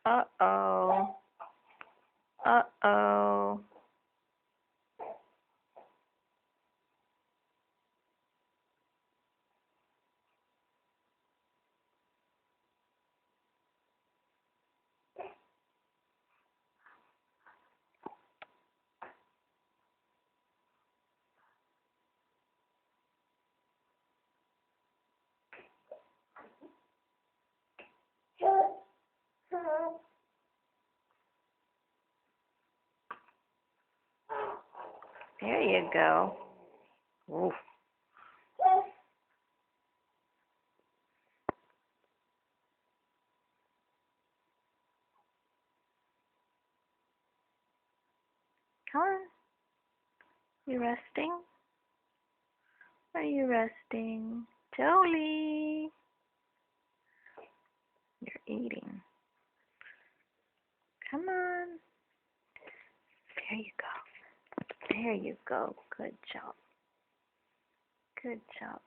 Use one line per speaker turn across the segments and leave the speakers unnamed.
Uh-oh. Uh-oh. There you go. Oof. Come on. You resting? Are you resting? Jolie. You're eating. Come on. There you go. There you go. Good job. Good job.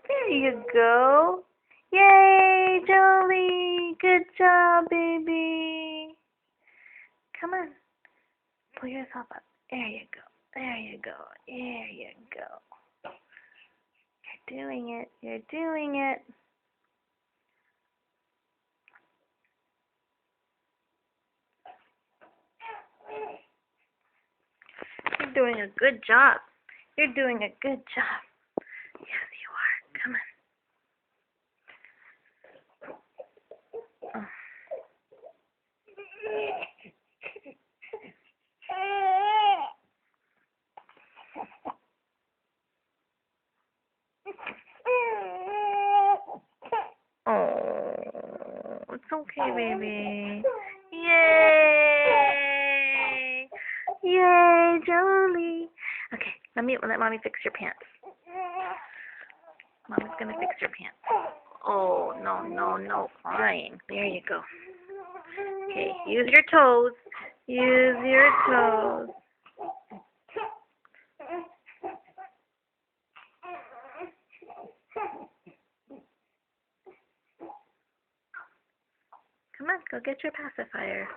There you go. Yay, Jolie. Good job, baby. Come on. Pull yourself up. There you go. There you go. There you go. You're doing it. You're doing it. You're doing a good job. You're doing a good job. Yes, you are. Come on. Oh. Oh, it's okay, baby. Yay! Yay, Jolie. Okay, let mommy fix your pants. Mommy's gonna fix your pants. Oh, no crying. There you go. Okay, use your toes. Use your toes. Come on, go get your pacifier.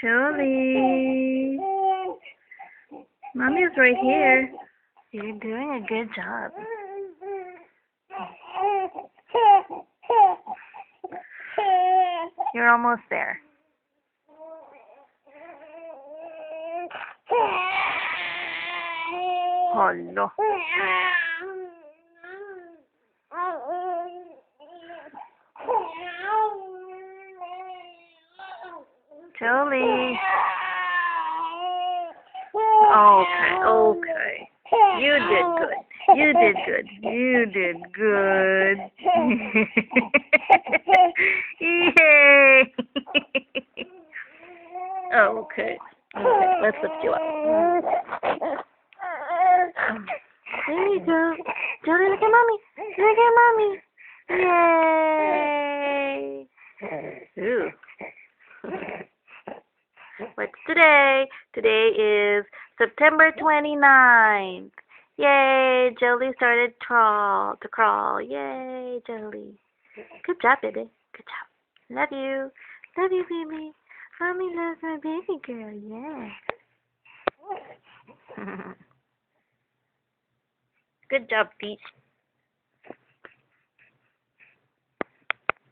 Jolie. Mommy's right here. You're doing a good job. You're almost there. Hello. Jolie. Okay. You did good. You did good. You did good. Yay. Okay. Let's lift you up. There you go. Jolie, look at mommy. Look at mommy. Yay. Ooh. What's today? Today is September 29th. Yay, Jolie started to crawl. Yay, Jolie. Good job, baby. Good job. Love you. Love you, baby. Mommy loves my baby girl. Yeah. Good job, Peach.